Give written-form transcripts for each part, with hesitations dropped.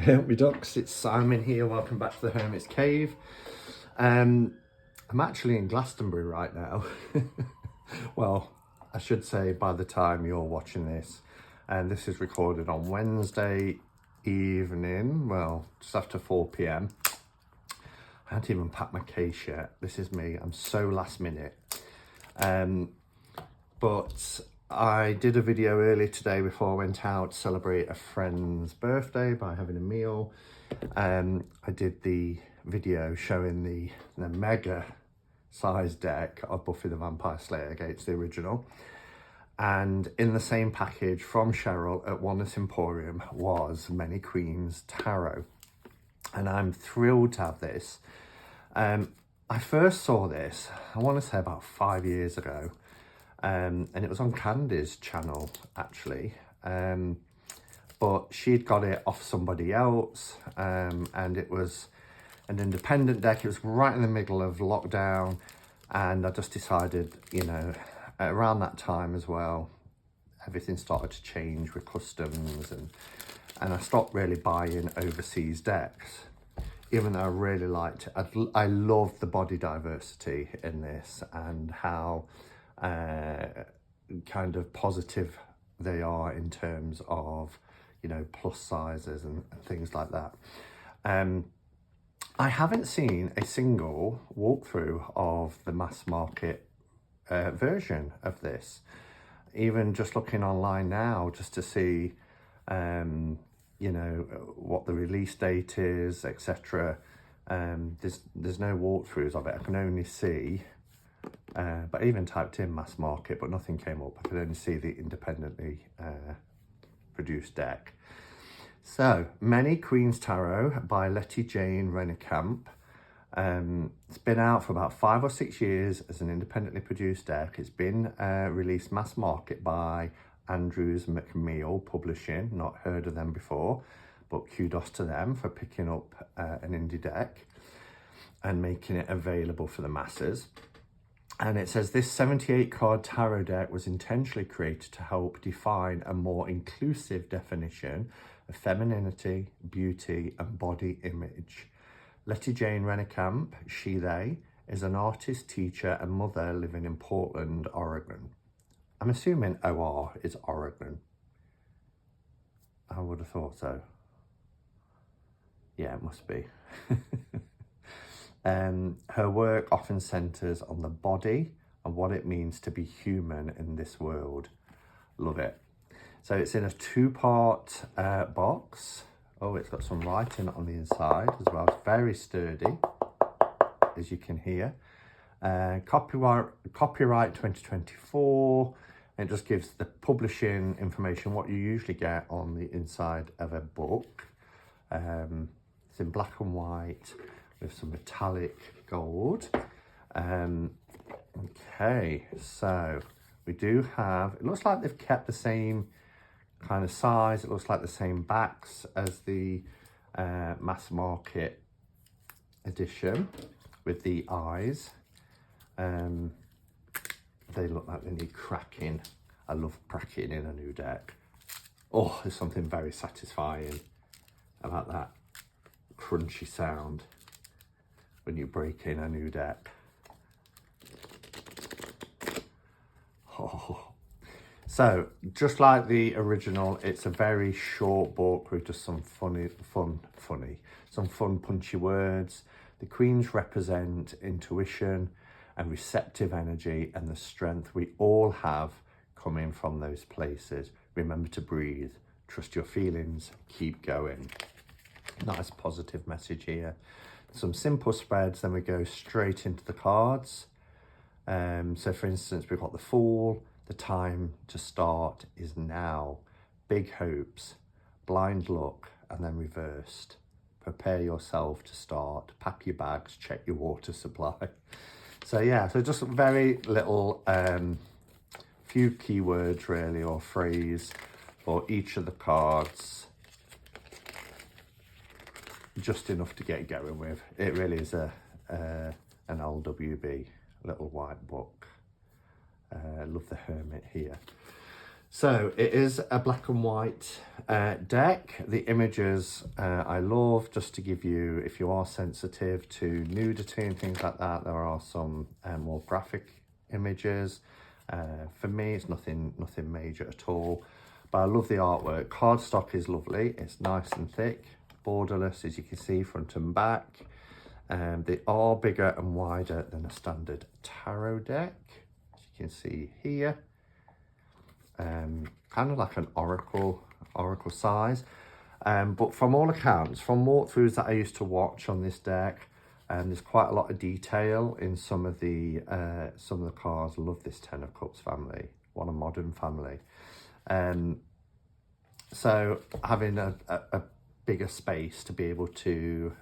Me ducks, it's Simon here. Welcome back to the Hermit's Cave. I'm actually in Glastonbury right now. Well, I should say by the time you're watching this, and this is recorded on Wednesday evening, well, just after 4 p.m. I haven't even packed my case yet. This is me. I'm so last minute. But I did a video earlier today before I went out to celebrate a friend's birthday by having a meal. I did the video showing the mega size deck of Buffy the Vampire Slayer against the original. And in the same package from Cheryl at Oneness Emporium was Many Queens Tarot. And I'm thrilled to have this. I first saw this, I want to say about 5 years ago. And it was on Candy's channel, actually. But she'd got it off somebody else. And it was an independent deck. It was right in the middle of lockdown. And I just decided, you know, around that time as well, everything started to change with customs. And I stopped really buying overseas decks. Even though I really liked it. I love the body diversity in this and how kind of positive they are in terms of, you know, plus sizes and things like that. I haven't seen a single walkthrough of the mass market version of this. Even just looking online now just to see, you know, what the release date is, etc. There's no walkthroughs of it. I can only see, but I even typed in mass market, but nothing came up. I could only see the independently produced deck. So, Many Queens Tarot by Letty Jane Rennekamp. It's been out for about 5 or 6 years as an independently produced deck. It's been released mass market by Andrews McMeel Publishing. Not heard of them before, but kudos to them for picking up an indie deck and making it available for the masses. And it says this 78 card tarot deck was intentionally created to help define a more inclusive definition of femininity, beauty and body image. Letty Jane Rennekamp, she, they, is an artist, teacher and mother living in Portland, Oregon. I'm assuming OR is Oregon. I would have thought so. Yeah, it must be. Her work often centres on the body and what it means to be human in this world. Love it. So it's in a 2-part box. Oh, it's got some writing on the inside as well. It's very sturdy, as you can hear. Copyright 2024. It just gives the publishing information, what you usually get on the inside of a book. It's in black and white with some metallic gold. Okay, so we do have, it looks like they've kept the same kind of size. It looks like the same backs as the mass market edition with the eyes. They look like they need cracking. I love cracking in a new deck. Oh, there's something very satisfying about that crunchy sound when you break in a new deck. Oh. So, just like the original, it's a very short book with just some fun punchy words. The queens represent intuition and receptive energy and the strength we all have coming from those places. Remember to breathe, trust your feelings, keep going. Nice positive message here. Some simple spreads, then we go straight into the cards. So for instance, we've got the Fool. The time to start is now. Big hopes, blind luck, and then reversed. Prepare yourself to start. Pack your bags, check your water supply. So yeah, so just very little, few keywords really, or phrase for each of the cards. Just enough to get going with. It really is an LWB, little white book. Love the Hermit here. So it is a black and white deck. The images I love, just to give you, if you are sensitive to nudity and things like that, there are some more graphic images. For me, it's nothing major at all, but I love the artwork. Cardstock is lovely. It's nice and thick, borderless, as you can see, front and back. They are bigger and wider than a standard tarot deck, as you can see here. Kind of like an oracle size, but from all accounts, from walkthroughs that I used to watch on this deck, there's quite a lot of detail in some of the cards. I love this Ten of Cups family, what a modern family. So having a bigger space to be able to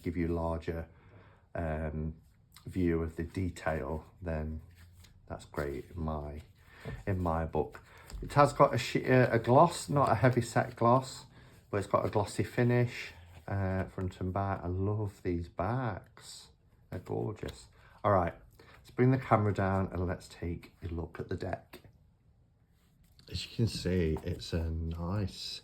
give you larger view of the detail, then that's great in my book. It has got a gloss, not a heavy set gloss, but it's got a glossy finish, front and back. I love these backs, they're gorgeous. All right, let's bring the camera down and let's take a look at the deck. As you can see, it's a nice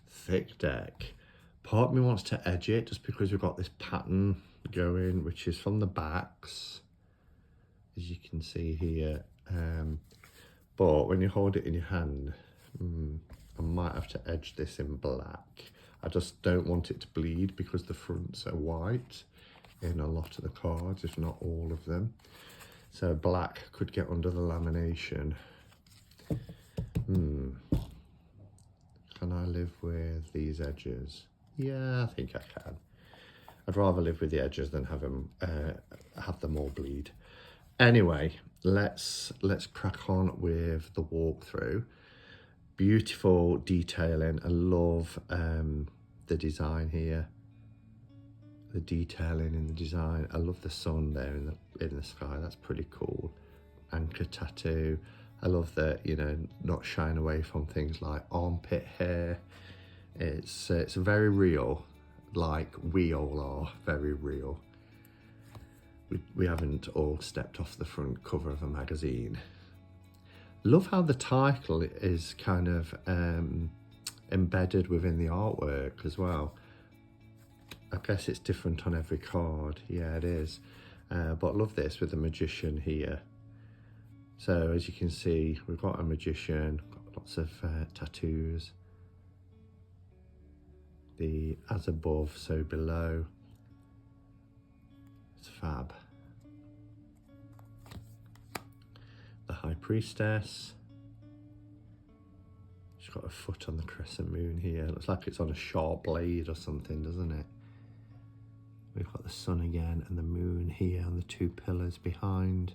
thick deck. Part of me wants to edge it just because we've got this pattern going, which is from the backs, as you can see here. But when you hold it in your hand, I might have to edge this in black. I just don't want it to bleed because the fronts are white in a lot of the cards, if not all of them. So black could get under the lamination. Can I live with these edges? Yeah, I think I can. I'd rather live with the edges than have them all bleed. Anyway, let's crack on with the walkthrough. Beautiful detailing. I love the design here. The detailing in the design. I love the sun there in the sky. That's pretty cool. Anchor tattoo. I love that, you know, not shying away from things like armpit hair. It's very real, like we all are very real. We haven't all stepped off the front cover of a magazine. Love how the title is kind of embedded within the artwork as well. I guess it's different on every card. Yeah, it is. But I love this with the magician here. So as you can see, we've got a magician, got lots of tattoos. The as above, so below. It's fab. The High Priestess. She's got a foot on the crescent moon here. Looks like it's on a sharp blade or something, doesn't it? We've got the sun again and the moon here on the two pillars behind.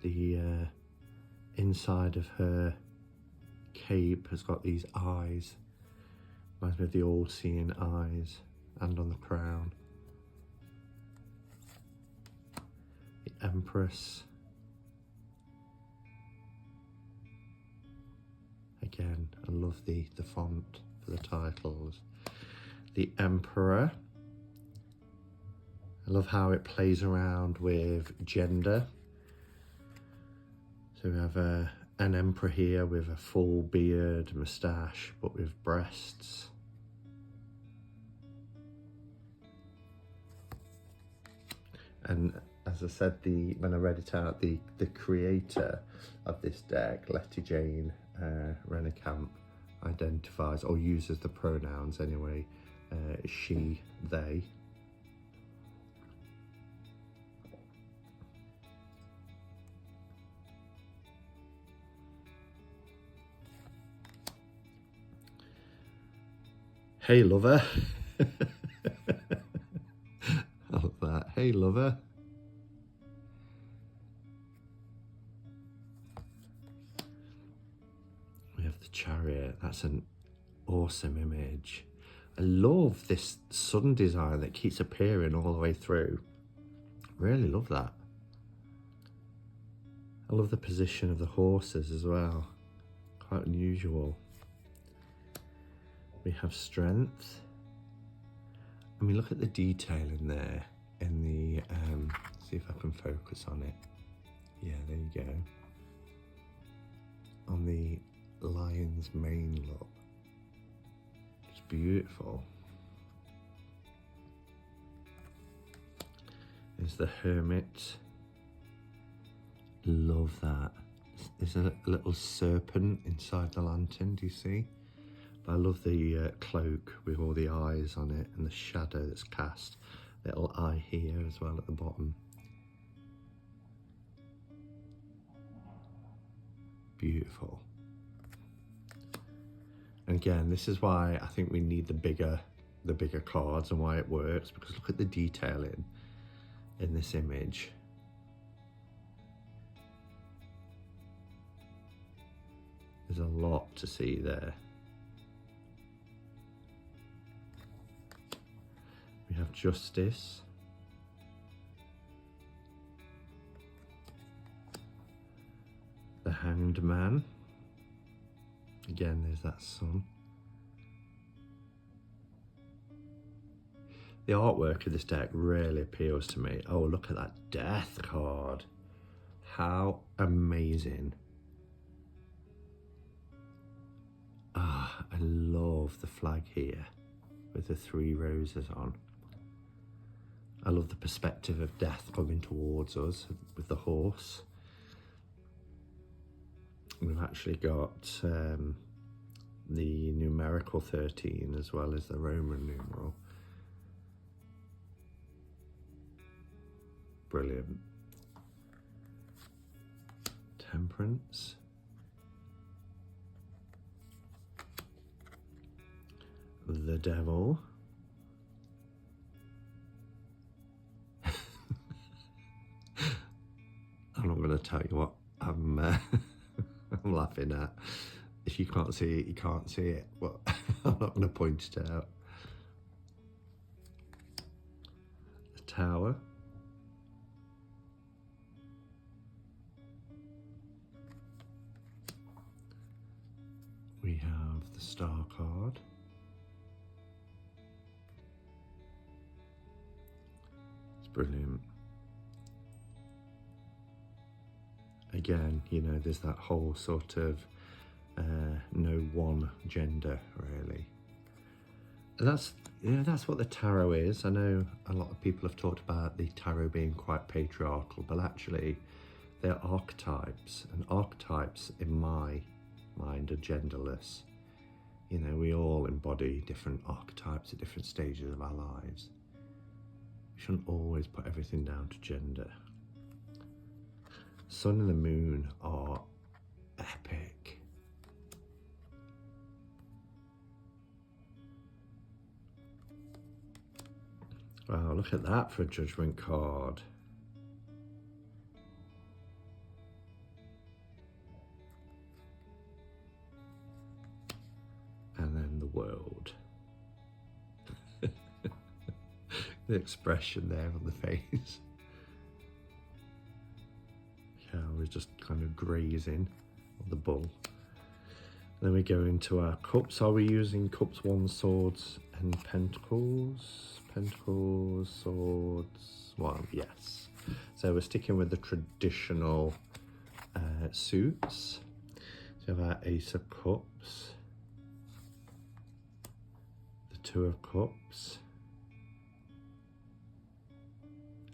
The inside of her cape has got these eyes. Reminds me of the all-seeing eyes, and on the crown. The Empress. Again, I love the font for the titles. The Emperor. I love how it plays around with gender. So we have an emperor here with a full beard, moustache, but with breasts. And as I said, when I read it out, the creator of this deck, Letty Jane Rennekamp, identifies or uses the pronouns anyway, she, they. Hey lover. I love that. Hey lover. We have the Chariot. That's an awesome image. I love this sun design that keeps appearing all the way through. Really love that. I love the position of the horses as well. Quite unusual. We have Strength. I mean, look at the detail in there. In the, see if I can focus on it. Yeah, there you go. on the lion's mane look. It's beautiful. There's the hermit. Love that. There's a little serpent inside the lantern, do you see? But I love the cloak with all the eyes on it and the shadow that's cast. Little eye here as well at the bottom. Beautiful. And again, this is why I think we need the bigger cards and why it works, because look at the detailing in this image. There's a lot to see there. We have justice. The hanged man. Again, there's that sun. The artwork of this deck really appeals to me. Oh, look at that death card. How amazing. Ah, I love the flag here with the 3 roses on. I love the perspective of death coming towards us with the horse. We've actually got the numerical 13 as well as the Roman numeral. Brilliant. Temperance. The devil. I'm not going to tell you what I'm laughing at. If you can't see it, you can't see it. But I'm not going to point it out. The tower. We have the star card. It's brilliant. Again, you know, there's that whole sort of no one gender really. And that's what the tarot is. I know a lot of people have talked about the tarot being quite patriarchal, but actually they're archetypes, and archetypes in my mind are genderless. You know, we all embody different archetypes at different stages of our lives. We shouldn't always put everything down to gender. Sun and the moon are epic. Wow, look at that for a judgment card. And then the world. The expression there on the face. Yeah, we're just kind of grazing on the bull. Then we go into our cups. Are we using cups, wands, swords, and pentacles? Pentacles, swords, one, yes. So we're sticking with the traditional suits. So we have our Ace of Cups, the Two of Cups.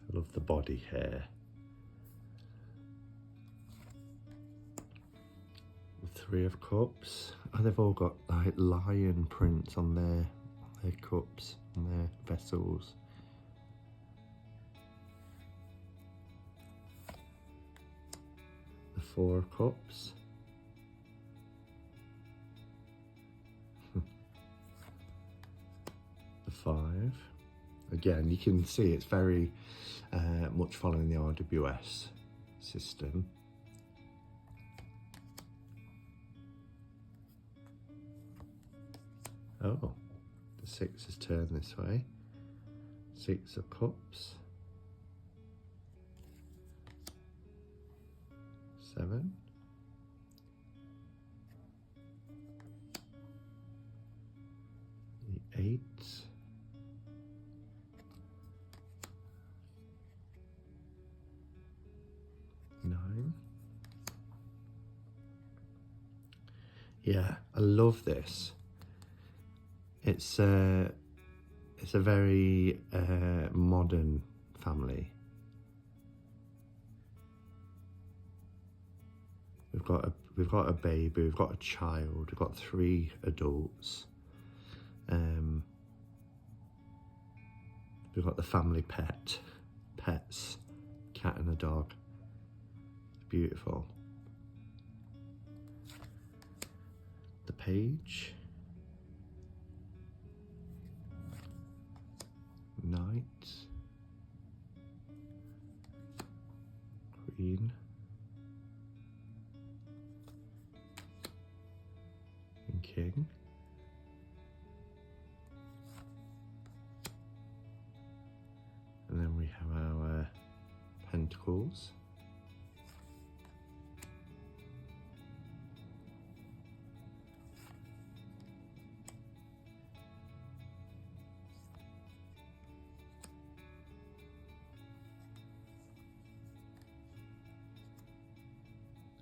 I love the body here. The Three of Cups. Oh, they've all got like lion prints on their cups and their vessels. The Four of Cups. The Five. Again, you can see it's very much following the RWS system. Oh, the Six is turned this way. Six of Cups. 7. The 8. Yeah, I love this. It's a very modern family. We've got a baby, we've got a child, we've got 3 adults. We've got the family pets, cat and a dog. Beautiful. The page. Knight. Queen. And king. And then we have our pentacles.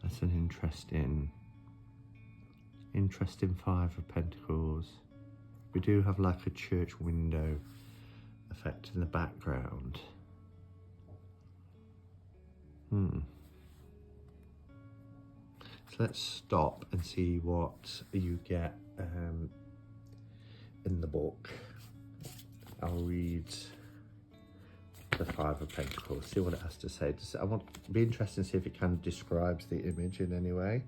That's an interesting 5 of pentacles. We do have like a church window effect in the background. So let's stop and see what you get in the book. I'll read the 5 of Pentacles, see what it has to say. I want to be interested to see if it kind of describes the image in any way.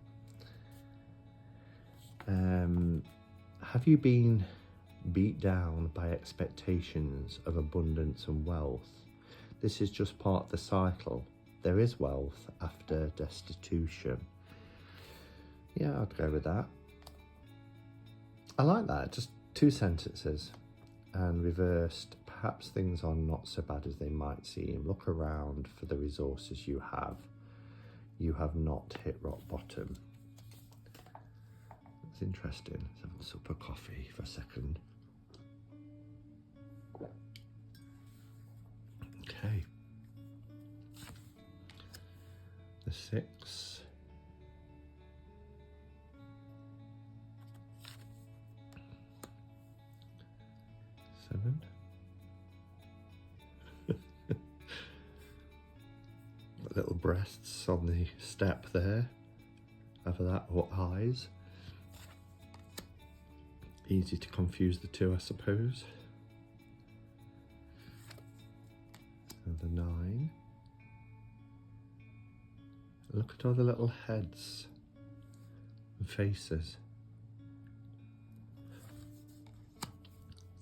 Have you been beat down by expectations of abundance and wealth? This is just part of the cycle. There is wealth after destitution. Yeah, I'd go with that. I like that, just 2 sentences. And reversed, perhaps things are not so bad as they might seem. Look around for the resources you have. You have not hit rock bottom. It's interesting. Let's have a sip of coffee for a second. Okay. The 6. 7. Little breasts on the step there. Over that, or eyes. Easy to confuse the 2, I suppose. And the 9. Look at all the little heads and faces.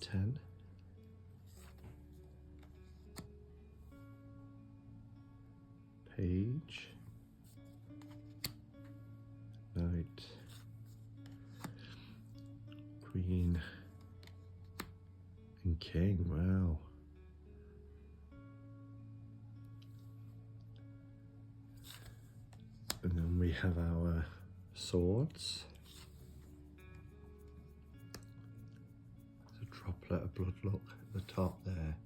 10. Page. Knight. Queen. And king. Wow. And then we have our swords. There's a droplet of blood, look at the top there.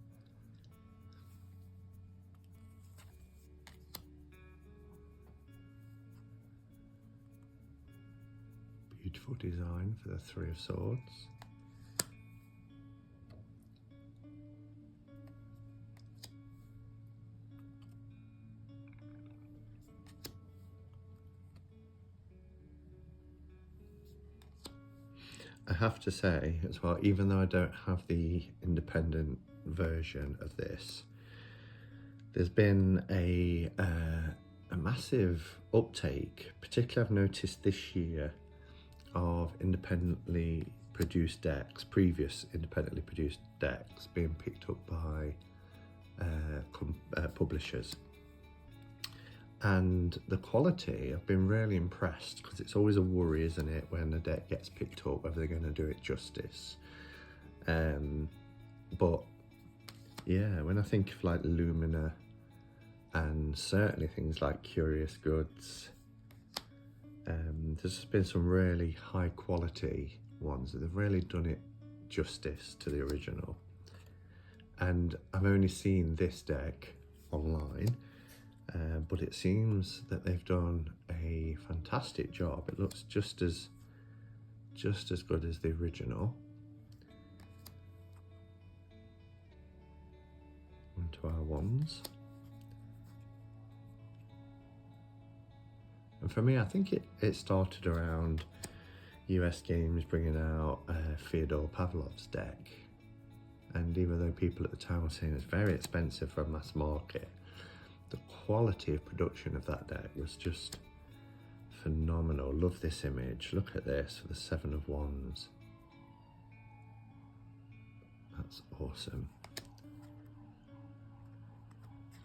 Beautiful design for the 3 of Swords. I have to say as well, even though I don't have the independent version of this, there's been a massive uptake, particularly I've noticed this year, of independently produced decks, previous independently produced decks being picked up by publishers. And the quality, I've been really impressed, because it's always a worry, isn't it, when a deck gets picked up, whether they're going to do it justice. But yeah, when I think of like Lumina and certainly things like Curious Goods, there's been some really high quality ones that have really done it justice to the original. And I've only seen this deck online, but it seems that they've done a fantastic job. It looks just as just as good as the original. Onto our wands. And for me, I think it started around US Games bringing out Fyodor Pavlov's deck. And even though people at the time were saying it's very expensive for a mass market, the quality of production of that deck was just phenomenal. Love this image. Look at this for the 7 of Wands. That's awesome.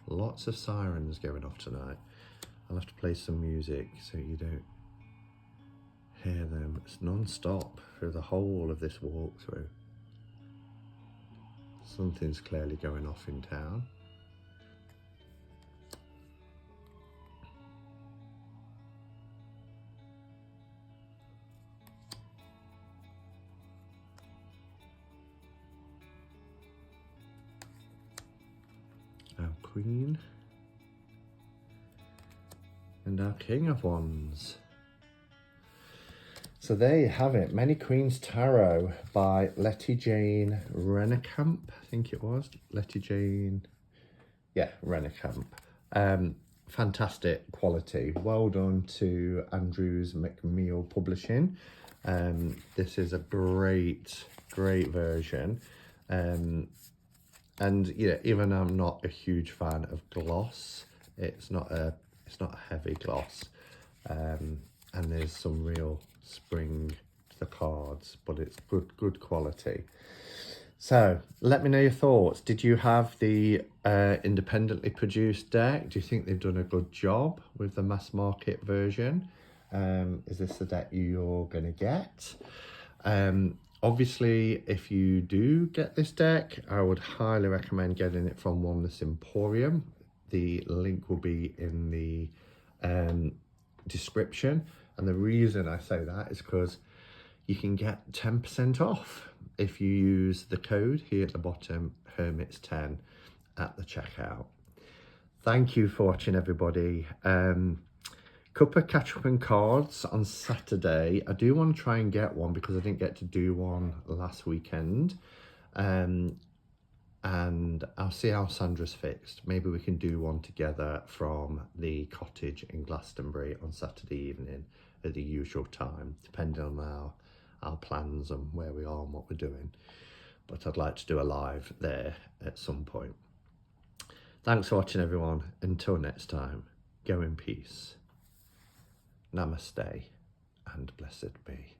Lots of sirens going off tonight. I'll have to play some music so you don't hear them. It's non-stop through the whole of this walkthrough. Something's clearly going off in town. Our Queen. And our King of Wands. So there you have it, Many Queens Tarot by Letty Jane Rennekamp, I think it was. Letty Jane, yeah, Rennekamp. Fantastic quality. Well done to Andrews McMeel Publishing. This is a great version. And yeah, even I'm not a huge fan of gloss. It's not a heavy gloss. And there's some real spring to the cards, but it's good quality. So let me know your thoughts. Did you have the independently produced deck? Do you think they've done a good job with the mass market version? Is this the deck you're gonna get? Obviously, if you do get this deck, I would highly recommend getting it from Oneness Emporium. The link will be in the description. And the reason I say that is because you can get 10% off if you use the code here at the bottom, Hermits10, at the checkout. Thank you for watching, everybody. Couple of catch-up and cards on Saturday. I do want to try and get one because I didn't get to do one last weekend. And I'll see how Sandra's fixed. Maybe we can do one together from the cottage in Glastonbury on Saturday evening at the usual time, depending on our plans and where we are and what we're doing. But I'd like to do a live there at some point. Thanks for watching, everyone. Until next time, go in peace. Namaste and blessed be.